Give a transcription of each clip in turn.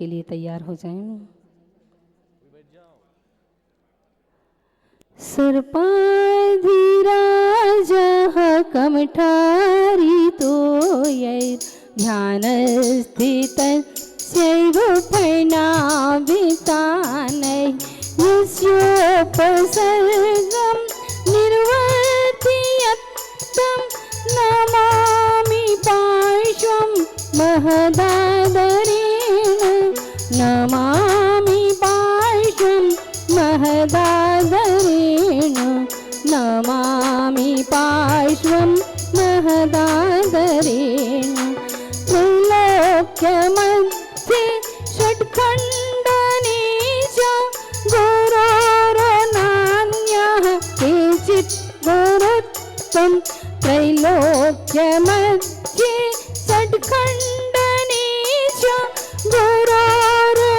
के लिए तैयार हो जाएं। सर्पाधिराजः कमठारितो ध्यानस्थितस्यैव फणाभितानैः यस्योपसर्गं निर्वर्तयत्तं नमामि पार्श्वं महदादरेण नमामि पार्श्वं महदादरेण नमामि पार्श्वं महदादरेण त्रैलोक्यमध्ये षट्खण्डने च गुरोर्नान्यः केचित् गुरुत्वं त्रैलोक्यमध्ये षट्खण्डने च गुरोर्नान्यः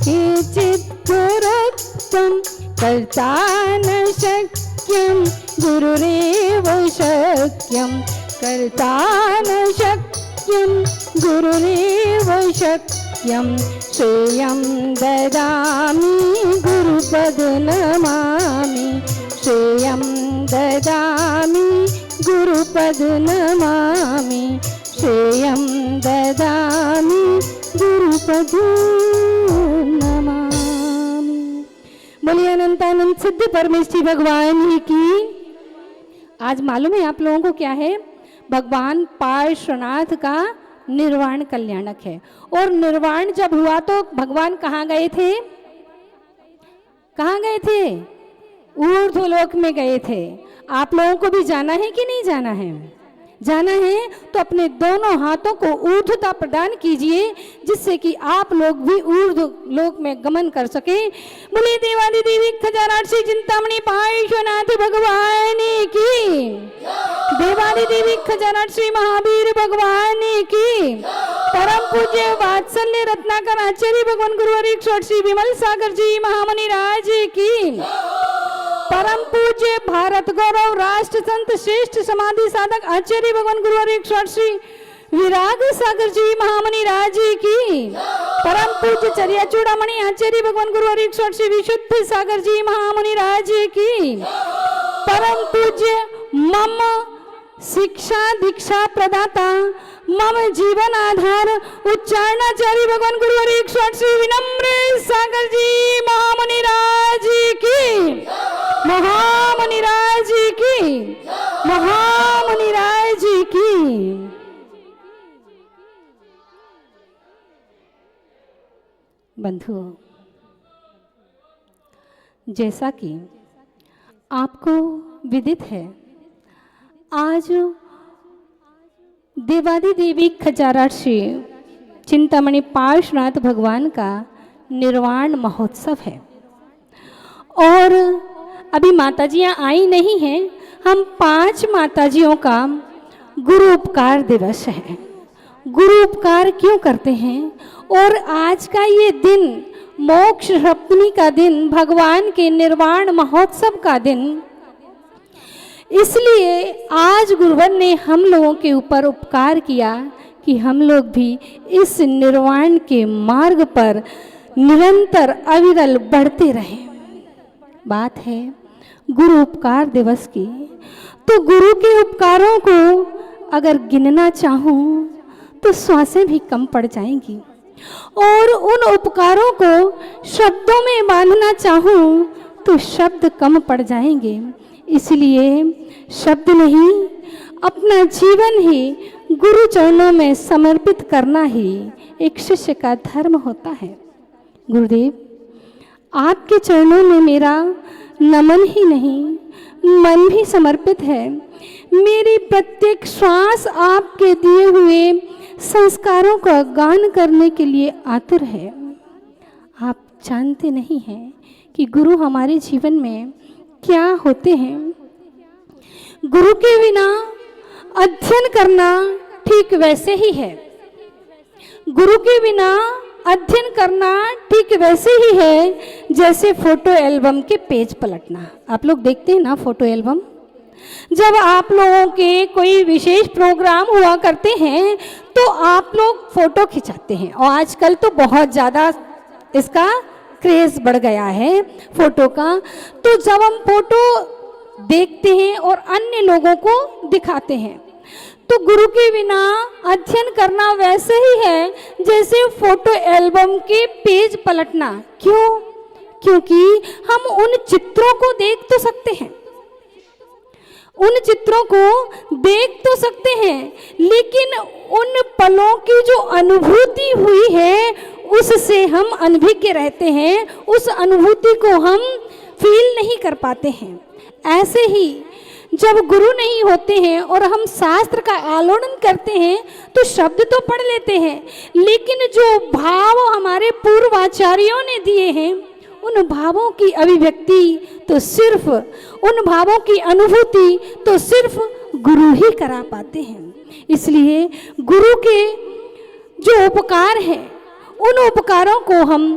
केचित् गुरुत्वं कर्ता न शक्यं गुरुरेव शक्यं कर्ता न शक्यं गुरुरेव शक्यं श्रेयं ददामि गुरुपद नमामि श्रेयं ददामि गुरुपद नमामि श्रेयं ददामि गुरुपद नमामि। बोलिए अनंतानंद सिद्ध परमेश्वरी भगवान की। आज मालूम है आप लोगों को क्या है? भगवान पार्श्वनाथ का निर्वाण कल्याणक है। और निर्वाण जब हुआ तो भगवान कहाँ गए थे? कहाँ गए थे? ऊर्ध्वलोक में गए थे। आप लोगों को भी जाना है कि नहीं जाना है? जाना है तो अपने दोनों हाथों को ऊर्ध्वता प्रदान कीजिए, जिससे कि आप लोग भी ऊर्ध्वलोक में गमन कर सके। बोले देवादिदेवी खजानाक्षी चिंतामणि पार्श्वनाथ भगवान की, देवादिदेवी खजानाक्षी महावीर भगवान की, परम पूज्य वात्सल्य रत्नाकर आचार्य भगवान गुरुवारी श्री विमल सागर जी महामुनि राज की, परम पूज्य भारत गौरव राष्ट्र संत श्रेष्ठ समाधि साधक आचार्य भगवान गुरुवारी श्री विराग सागर जी महामुनि राज की, परम पूज्य चर्या चूड़ामणि आचार्य भगवान गुरुवारी श्री विशुद्ध सागर जी महामुनि राज की, परम पूज्य मम शिक्षा दीक्षा प्रदाता मम जीवन आधार उच्चारणाचार्य भगवान गुरुवारी श्री विनम्र सागर जी महामुनि राज की, महामुनि राज की, महामुनि राज की। बंधुओं, जैसा कि आपको विदित है, आज देवादिदेवी खजानाक्षी चिंतामणि पार्श्वनाथ भगवान का निर्वाण महोत्सव है। और अभी माताजियाँ आई नहीं हैं। हम 5 माताजियों का गुरु उपकार दिवस है। गुरु उपकार क्यों करते हैं? और आज का ये दिन मोक्ष सप्तमी का दिन, भगवान के निर्वाण महोत्सव का दिन, इसलिए आज गुरुवर ने हम लोगों के ऊपर उपकार किया कि हम लोग भी इस निर्वाण के मार्ग पर निरंतर अविरल बढ़ते रहें। बात है गुरु उपकार दिवस की, तो गुरु के उपकारों को अगर गिनना चाहूँ तो श्वासें भी कम पड़ जाएंगी, और उन उपकारों को शब्दों में बांधना चाहूँ तो शब्द कम पड़ जाएंगे। इसलिए शब्द नहीं, अपना जीवन ही गुरु चरणों में समर्पित करना ही एक शिष्य का धर्म होता है। गुरुदेव, आपके चरणों में मेरा नमन ही नहीं, मन भी समर्पित है। मेरी प्रत्येक श्वास आपके दिए हुए संस्कारों का गान करने के लिए आतुर है। आप जानते नहीं हैं कि गुरु हमारे जीवन में क्या होते हैं। गुरु के बिना अध्ययन करना ठीक वैसे ही है। गुरु के बिना अध्ययन करना ठीक वैसे ही है जैसे फोटो एल्बम के पेज पलटना। आप लोग देखते हैं ना फोटो एल्बम, जब आप लोगों के कोई विशेष प्रोग्राम हुआ करते हैं तो आप लोग फोटो खिंचाते हैं, और आजकल तो बहुत ज़्यादा इसका क्रेज बढ़ गया है फोटो का। तो जब हम फोटो देखते हैं और अन्य लोगों को दिखाते हैं, तो गुरु के बिना अध्ययन करना वैसे ही है जैसे फोटो एल्बम के पेज पलटना। क्यों? क्योंकि हम उन चित्रों को देख तो सकते हैं, उन चित्रों को देख तो सकते हैं, लेकिन उन पलों की जो अनुभूति हुई है उससे हम अनभिज्ञ रहते हैं, उस अनुभूति को हम फील नहीं कर पाते हैं। ऐसे ही जब गुरु नहीं होते हैं और हम शास्त्र का आलोड़न करते हैं तो शब्द तो पढ़ लेते हैं, लेकिन जो भाव हमारे पूर्वाचार्यों ने दिए हैं उन भावों की अभिव्यक्ति तो सिर्फ, उन भावों की अनुभूति तो सिर्फ गुरु ही करा पाते हैं। इसलिए गुरु के जो उपकार हैं उन उपकारों को हम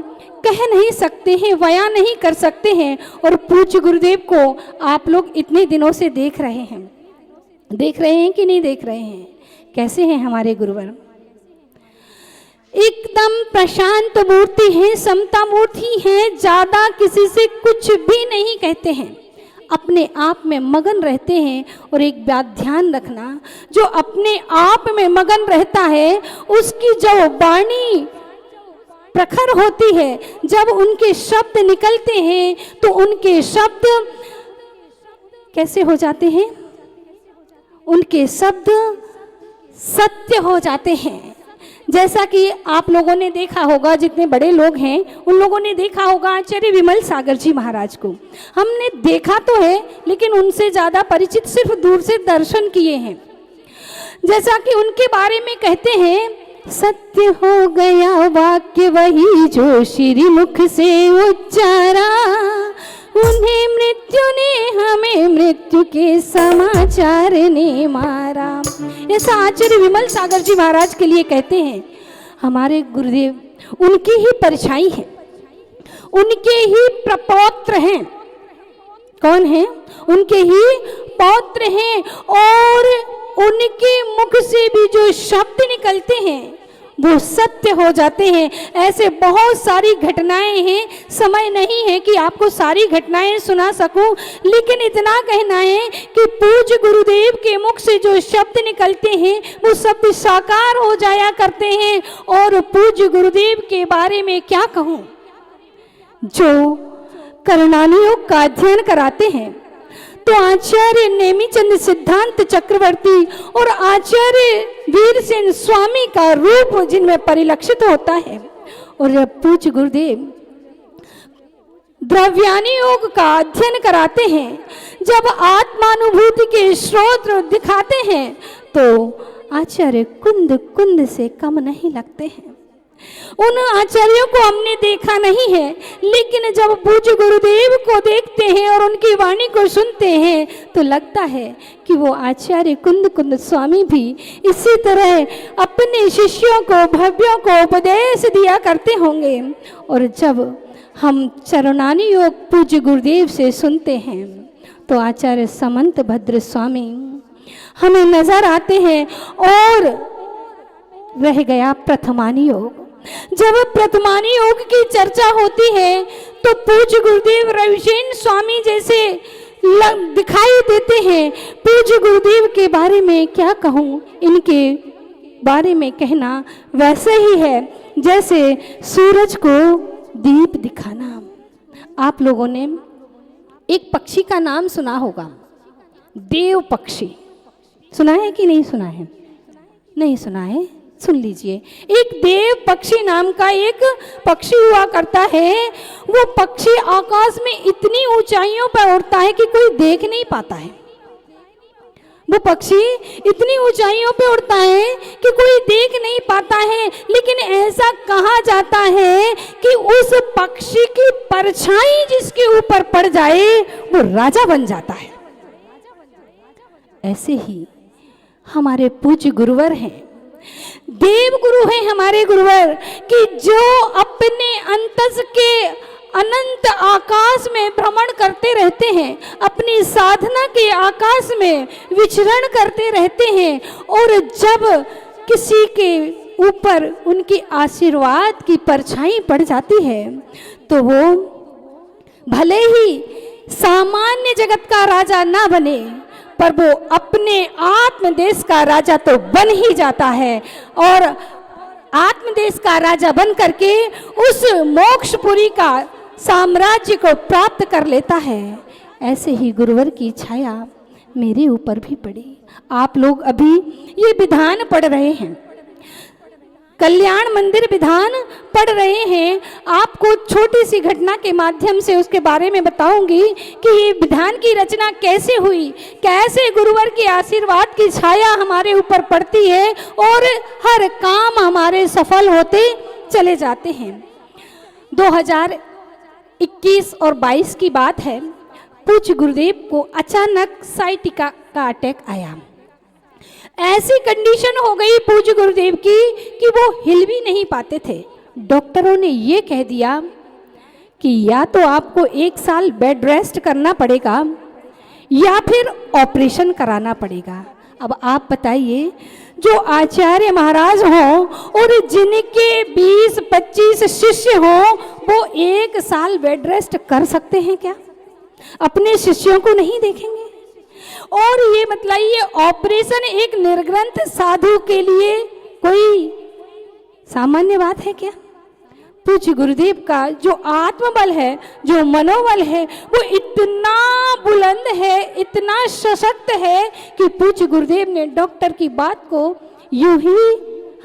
कह नहीं सकते हैं, बयां नहीं कर सकते हैं। और पूज्य गुरुदेव को आप लोग इतने दिनों से देख रहे हैं कि नहीं देख रहे हैं? कैसे हैं हमारे गुरुवर? एकदम प्रशांत मूर्ति है, समता मूर्ति है, ज्यादा किसी से कुछ भी नहीं कहते हैं, अपने आप में मगन रहते हैं। और एक बात ध्यान रखना, जो अपने आप में मगन रहता है उसकी जो वाणी प्रखर होती है, जब उनके शब्द निकलते हैं तो उनके शब्द कैसे हो जाते हैं? उनके शब्द सत्य हो जाते हैं। जैसा कि आप लोगों ने देखा होगा, जितने बड़े लोग हैं उन लोगों ने देखा होगा आचार्य विमल सागर जी महाराज को। हमने देखा तो है लेकिन उनसे ज़्यादा परिचित सिर्फ दूर से दर्शन किए हैं। जैसा कि उनके बारे में कहते हैं, सत्य हो गया वाक्य वही जो श्री मुख से उच्चारा, उन्हें मृत्यु ने हमें मृत्यु के समाचार ने मारा। ऐसा आचार्य विमल सागर जी महाराज के लिए कहते हैं। हमारे गुरुदेव उनकी ही परछाई है, उनके ही प्रपौत्र हैं। कौन है? उनके ही पौत्र हैं। और उनके मुख से भी जो शब्द निकलते हैं वो सत्य हो जाते हैं। ऐसे बहुत सारी घटनाएं हैं, समय नहीं है कि आपको सारी घटनाएं सुना सकूं, लेकिन इतना कहना है कि पूज्य गुरुदेव के मुख से जो शब्द निकलते हैं वो शब्द साकार हो जाया करते हैं। और पूज्य गुरुदेव के बारे में क्या कहूं, जो करणानुयोग का अध्ययन कराते हैं तो आचार्य नेमिचंद सिद्धांत चक्रवर्ती और आचार्य वीरसेन स्वामी का रूप जिनमें परिलक्षित होता है। और जब पूज्य गुरुदेव द्रव्यानी योग का अध्ययन कराते हैं, जब आत्मानुभूति के स्रोत दिखाते हैं तो आचार्य कुंद कुंद से कम नहीं लगते हैं। उन आचार्यों को हमने देखा नहीं है, लेकिन जब पूज्य गुरुदेव को देखते हैं और उनकी वाणी को सुनते हैं तो लगता है कि वो आचार्य कुंद कुंद स्वामी भी इसी तरह अपने शिष्यों को, भव्यों को उपदेश दिया करते होंगे। और जब हम चरणानी योग पूज्य गुरुदेव से सुनते हैं तो आचार्य समंत भद्र स्वामी हमें नजर आते हैं। और रह गया प्रथमानी योग। जब प्रथमानी योग की चर्चा होती है तो पूज्य गुरुदेव रविसेन स्वामी जैसे दिखाई देते हैं। पूज्य गुरुदेव के बारे में क्या कहूँ, इनके बारे में कहना वैसे ही है जैसे सूरज को दीप दिखाना। आप लोगों ने एक पक्षी का नाम सुना होगा, देव पक्षी। सुना है कि नहीं सुना है? नहीं सुना है? सुन लीजिए। एक देव पक्षी नाम का एक पक्षी हुआ करता है। वो पक्षी आकाश में इतनी ऊंचाइयों पर उड़ता है कि कोई देख नहीं पाता है। वो पक्षी इतनी ऊंचाइयों पे उड़ता है कि कोई देख नहीं पाता है। लेकिन ऐसा कहा जाता है कि उस पक्षी की परछाई जिसके ऊपर पड़ जाए वो राजा बन जाता है। ऐसे ही हमारे पूज्य गुरुवर हैं, देव गुरु हैं हमारे गुरुवर, कि जो अपने अंतस के अनंत आकाश में भ्रमण करते रहते हैं, अपनी साधना के आकाश में विचरण करते रहते हैं। और जब किसी के ऊपर उनकी आशीर्वाद की परछाई पड़ जाती है तो वो भले ही सामान्य जगत का राजा ना बने, पर वो अपने आत्मदेश का राजा तो बन ही जाता है और आत्मदेश का राजा बन करके उस मोक्षपुरी का साम्राज्य को प्राप्त कर लेता है। ऐसे ही गुरुवर की छाया मेरे ऊपर भी पड़ी। आप लोग अभी ये विधान पढ़ रहे हैं, कल्याण मंदिर विधान पढ़ रहे हैं। आपको छोटी सी घटना के माध्यम से उसके बारे में बताऊंगी कि ये विधान की रचना कैसे हुई, कैसे गुरुवर के आशीर्वाद की छाया हमारे ऊपर पड़ती है और हर काम हमारे सफल होते चले जाते हैं। 2021 और 22 की बात है। पूज्य गुरुदेव को अचानक साइटिका का अटैक आया। ऐसी कंडीशन हो गई पूज्य गुरुदेव की कि वो हिल भी नहीं पाते थे। डॉक्टरों ने ये कह दिया कि या तो आपको 1 साल बेड रेस्ट करना पड़ेगा या फिर ऑपरेशन कराना पड़ेगा। अब आप बताइए, जो आचार्य महाराज हों और जिनके 20-25 शिष्य हों, वो 1 साल बेड रेस्ट कर सकते हैं क्या? अपने शिष्यों को नहीं देखेंगे? और ये मतलब ये ऑपरेशन एक निर्ग्रंथ साधु के लिए कोई सामान्य बात है क्या? पूज्य गुरुदेव का जो आत्मबल है, जो मनोबल है, वो इतना बुलंद है, इतना सशक्त है कि पूज्य गुरुदेव ने डॉक्टर की बात को यूं ही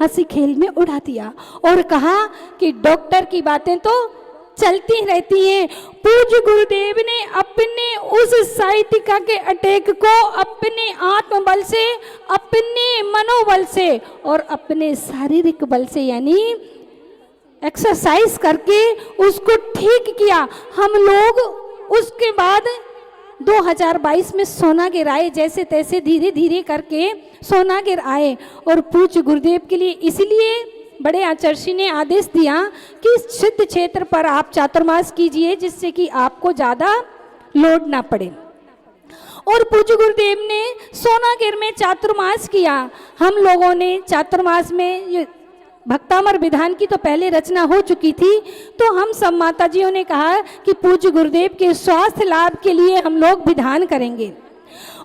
हंसी खेल में उड़ा दिया और कहा कि डॉक्टर की बातें तो चलती रहती हैं। पूज्य गुरुदेव ने अपने उस साइटिका के अटैक को अपने आत्मबल से, अपने मनोबल से और अपने शारीरिक बल से यानी एक्सरसाइज करके उसको ठीक किया। हम लोग उसके बाद 2022 में सोनागिर आए, जैसे तैसे धीरे धीरे करके सोनागिर आए और पूज्य गुरुदेव के लिए इसलिए बड़े आचार्य ने आदेश दिया कि सिद्ध क्षेत्र पर आप चातुर्मास कीजिए, जिससे कि आपको ज़्यादा लोड ना पड़े। और पूज्य गुरुदेव ने सोनागिर में चातुर्मास किया। हम लोगों ने चातुर्मास में ये भक्तामर विधान की तो पहले रचना हो चुकी थी, तो हम सब माताजियों ने कहा कि पूज्य गुरुदेव के स्वास्थ्य लाभ के लिए हम लोग विधान करेंगे।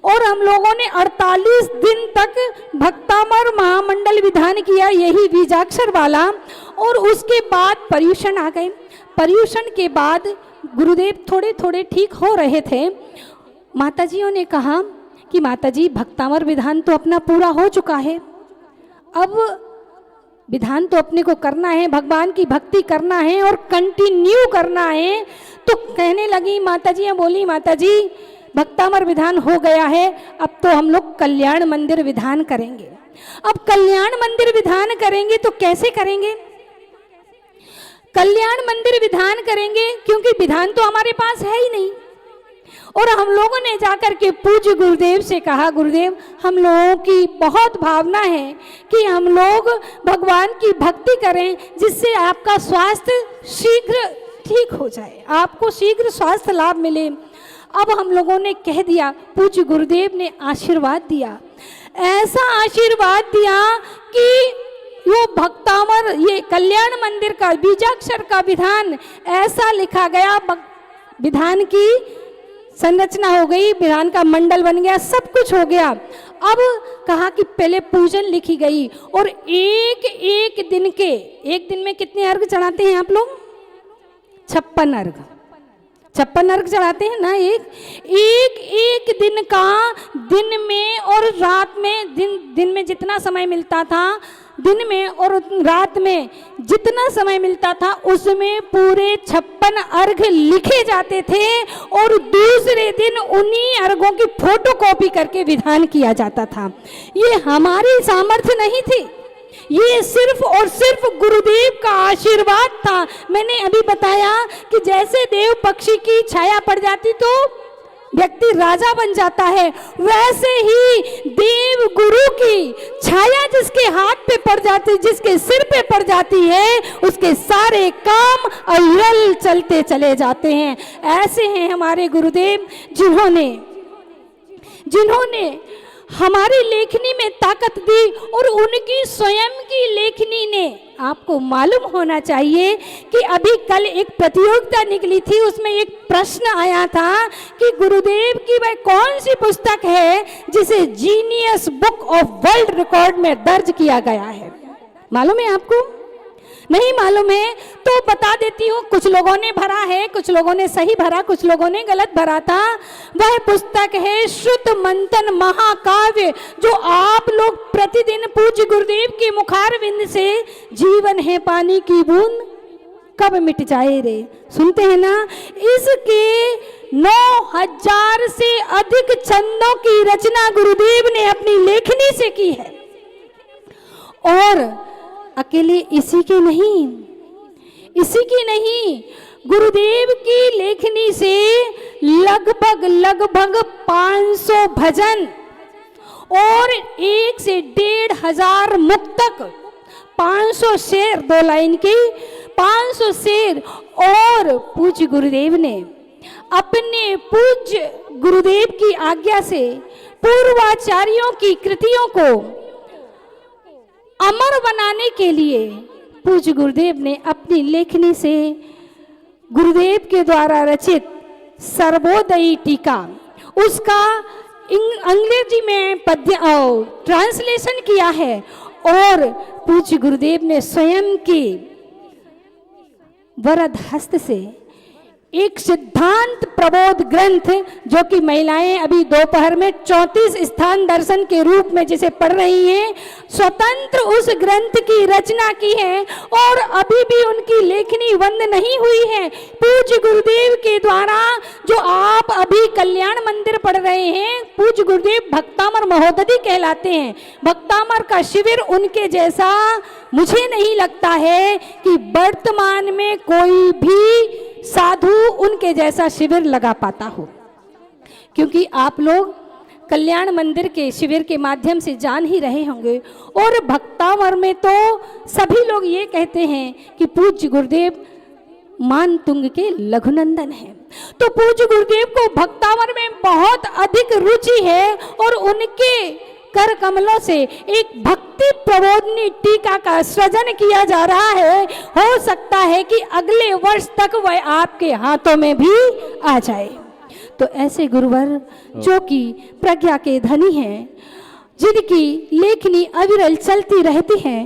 और हम लोगों ने 48 दिन तक भक्तामर महामंडल विधान किया, यही बीजाक्षर वाला। और उसके बाद पर्यूषण आ गए। पर्यूषण के बाद गुरुदेव थोड़े थोड़े ठीक हो रहे थे। माताजियों ने कहा कि माताजी भक्तामर विधान तो अपना पूरा हो चुका है, अब विधान तो अपने को करना है, भगवान की भक्ति करना है और कंटिन्यू करना है। तो कहने लगी माताजियाँ बोली, माताजी भक्तामर विधान हो गया है, अब तो हम लोग कल्याण मंदिर विधान करेंगे। अब कल्याण मंदिर विधान करेंगे तो कैसे करेंगे? कल्याण मंदिर विधान करेंगे क्योंकि विधान तो हमारे पास है ही नहीं। और हम लोगों ने जाकर के पूज्य गुरुदेव से कहा, गुरुदेव हम लोगों की बहुत भावना है कि हम लोग भगवान की भक्ति करें, जिससे आपका स्वास्थ्य शीघ्र ठीक हो जाए, आपको शीघ्र स्वास्थ्य लाभ मिले। अब हम लोगों ने कह दिया, पूज्य गुरुदेव ने आशीर्वाद दिया, ऐसा आशीर्वाद दिया कि वो भक्तामर ये कल्याण मंदिर का बीजाक्षर का विधान ऐसा लिखा गया, विधान की संरचना हो गई, विधान का मंडल बन गया, सब कुछ हो गया। अब कहा कि पहले पूजन लिखी गई और एक दिन में कितने अर्घ चढ़ाते हैं आप लोग? 56 अर्घ, 56 अर्घ चढ़ाते हैं ना। एक दिन का, दिन में और रात में, दिन में जितना समय मिलता था, दिन में और रात में जितना समय मिलता था, उसमें पूरे 56 अर्घ लिखे जाते थे और दूसरे दिन उन्हीं अर्घों की फोटोकॉपी करके विधान किया जाता था। ये हमारी सामर्थ्य नहीं थी, ये सिर्फ और सिर्फ गुरुदेव का आशीर्वाद था। मैंने अभी बताया कि जैसे देव पक्षी की छाया पड़ जाती तो व्यक्ति राजा बन जाता है, वैसे ही देव गुरु की छाया जिसके हाथ पे पड़ जाती, जिसके सिर पे पड़ जाती है, उसके सारे काम अविरल चलते चले जाते हैं। ऐसे हैं हमारे गुरुदेव जिन्होंने हमारी लेखनी में ताकत दी, और उनकी स्वयं की लेखनी ने, आपको मालूम होना चाहिए कि अभी कल एक प्रतियोगिता निकली थी, उसमें एक प्रश्न आया था कि गुरुदेव की वह कौन सी पुस्तक है जिसे genius book of world record में दर्ज किया गया है। मालूम है आपको? नहीं मालूम है तो बता देती हूँ। कुछ लोगों ने भरा है, कुछ लोगों ने सही भरा, कुछ लोगों ने गलत भरा था। वह पुस्तक है श्रुत मंथन महाकाव्य, जो आप लोग प्रतिदिन पूज्य गुरुदेव के मुखारविंद से जीवन है पानी की बूंद कब मिट जाए रे सुनते हैं ना। इसके 9000 से अधिक छंदों की रचना गुरुदेव ने अपनी लेखनी से की है, और अकेले इसी की नहीं, गुरुदेव की लेखनी से लगभग 500 भजन और 1 से 1,500 मुक्तक, 500 शेर, 2 लाइन की 500 शेर, और पूज्य गुरुदेव ने अपने पूज्य गुरुदेव की आज्ञा से पूर्वाचार्यों की कृतियों को अमर बनाने के लिए पूज्य गुरुदेव ने अपनी लेखनी से गुरुदेव के द्वारा रचित सर्वोदयी टीका, उसका अंग्रेजी में पद्य ट्रांसलेशन किया है, और पूज्य गुरुदेव ने स्वयं के वरद हस्त से एक सिद्धांत प्रबोध ग्रंथ, जो कि महिलाएं अभी दोपहर में 34 स्थान दर्शन के रूप में जिसे पढ़ रही हैं, स्वतंत्र उस ग्रंथ की रचना की है, और अभी भी उनकी लेखनी बंद नहीं हुई है। पूज्य गुरुदेव के द्वारा जो आप अभी कल्याण मंदिर पढ़ रहे हैं, पूज्य गुरुदेव भक्तामर महोदधि कहलाते हैं। भक्तामर का शिविर उनके जैसा मुझे नहीं लगता है कि वर्तमान में कोई भी साधु उनके जैसा शिविर लगा पाता हो, क्योंकि आप लोग कल्याण मंदिर के शिविर के माध्यम से जान ही रहे होंगे। और भक्तावर में तो सभी लोग ये कहते हैं कि पूज्य गुरुदेव मान तुंग के लघुनंदन है। तो पूज्य गुरुदेव को भक्तावर में बहुत अधिक रुचि है, और उनके कर कमलों से एक भक्ति प्रबोधनी टीका का सृजन किया जा रहा है। हो सकता है कि अगले वर्ष तक वह आपके हाथों में भी आ जाए। तो ऐसे गुरुवर जो कि प्रज्ञा के धनी हैं, जिनकी लेखनी अविरल चलती रहती है,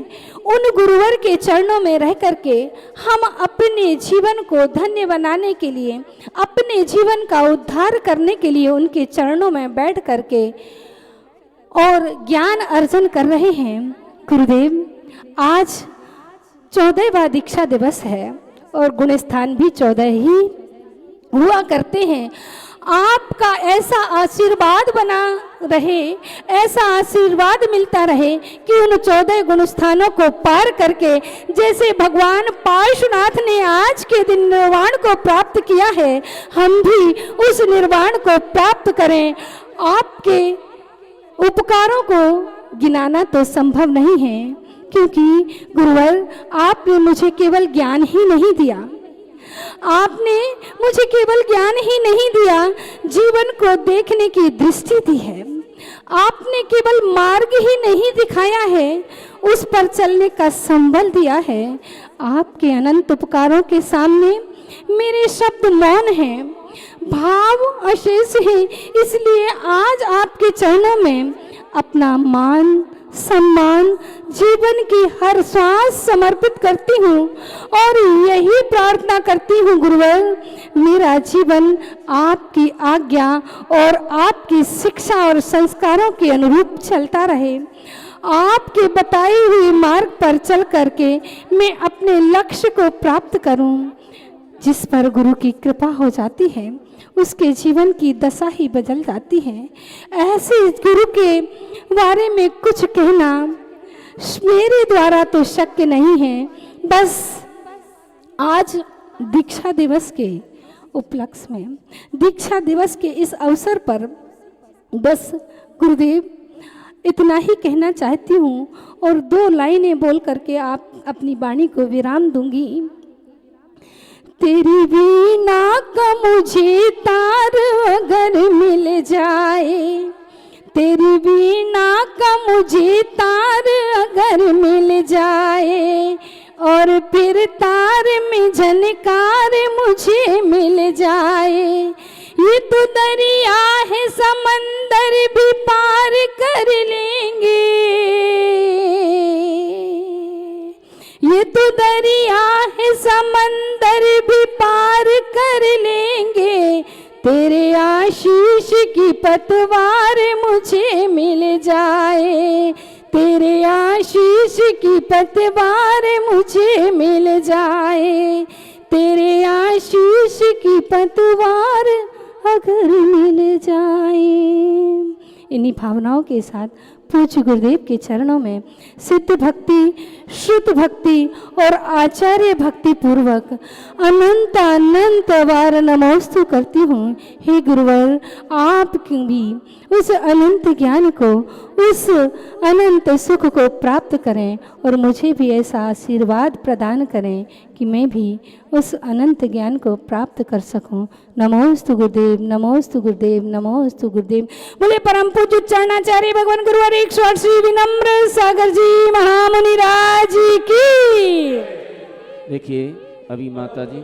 उन गुरुवर के चरणों में रह करके हम अपने जीवन को धन्य बनाने के लिए, अपने जीवन का उद्धार करने के लिए उनके चरणों में बैठ करके और ज्ञान अर्जन कर रहे हैं। गुरुदेव आज 14वां दीक्षा दिवस है, और गुण स्थान भी 14 ही हुआ करते हैं। आपका ऐसा आशीर्वाद बना रहे, ऐसा आशीर्वाद मिलता रहे कि उन 14 गुण स्थानों को पार करके, जैसे भगवान पार्श्वनाथ ने आज के दिन निर्वाण को प्राप्त किया है, हम भी उस निर्वाण को प्राप्त करें। आपके उपकारों को गिनाना तो संभव नहीं है, क्योंकि गुरुवर आपने मुझे केवल ज्ञान ही नहीं दिया, आपने मुझे केवल ज्ञान ही नहीं दिया, जीवन को देखने की दृष्टि दी है। आपने केवल मार्ग ही नहीं दिखाया है, उस पर चलने का संबल दिया है। आपके अनंत उपकारों के सामने मेरे शब्द मौन हैं, भाव अशेष है। इसलिए आज आपके चरणों में अपना मान सम्मान, जीवन की हर श्वास समर्पित करती हूँ, और यही प्रार्थना करती हूँ गुरुवर, मेरा जीवन आपकी आज्ञा और आपकी शिक्षा और संस्कारों के अनुरूप चलता रहे। आपके बताए हुए मार्ग पर चल करके मैं अपने लक्ष्य को प्राप्त करूं। जिस पर गुरु की कृपा हो जाती है, उसके जीवन की दशा ही बदल जाती है। ऐसे गुरु के बारे में कुछ कहना मेरे द्वारा तो शक्य नहीं है। बस आज दीक्षा दिवस के उपलक्ष्य में दीक्षा दिवस के इस अवसर पर बस गुरुदेव इतना ही कहना चाहती हूँ और 2 लाइनें बोल करके आप अपनी वाणी को विराम दूंगी। तेरी वीणा का मुझे तार अगर मिल जाए, तेरी वीणा का मुझे तार अगर मिल जाए, और फिर तार में झनकार मुझे मिल जाए, ये तो दरिया है समंदर भी पार कर लेंगे, ये तो दरिया है समंदर भी पार कर लेंगे, तेरे आशीष की पतवार मुझे मिल जाए, तेरे आशीष की पतवार मुझे मिल जाए, तेरे आशीष की पतवार अगर मिल जाए। इन्हीं भावनाओं के साथ पूज्य गुरुदेव के चरणों में सिद्ध भक्ति, शुद्ध भक्ति और आचार्य भक्ति पूर्वक अनंत अनंत बार नमोस्तु करती हूँ। हे गुरुवर, आप भी उस अनंत ज्ञान को, उस अनंत सुख को प्राप्त करें और मुझे भी ऐसा आशीर्वाद प्रदान करें कि मैं भी उस अनंत ज्ञान को प्राप्त कर सकूं। नमोस्तु गुरुदेव, नमोस्तु गुरुदेव, नमोस्तु गुरुदेव। बोले परम पूज्य चरणाचार्य भगवान गुरुवर 108 श्री विनम्र सागर जी महामुनि राज की। देखिए अभी माता जी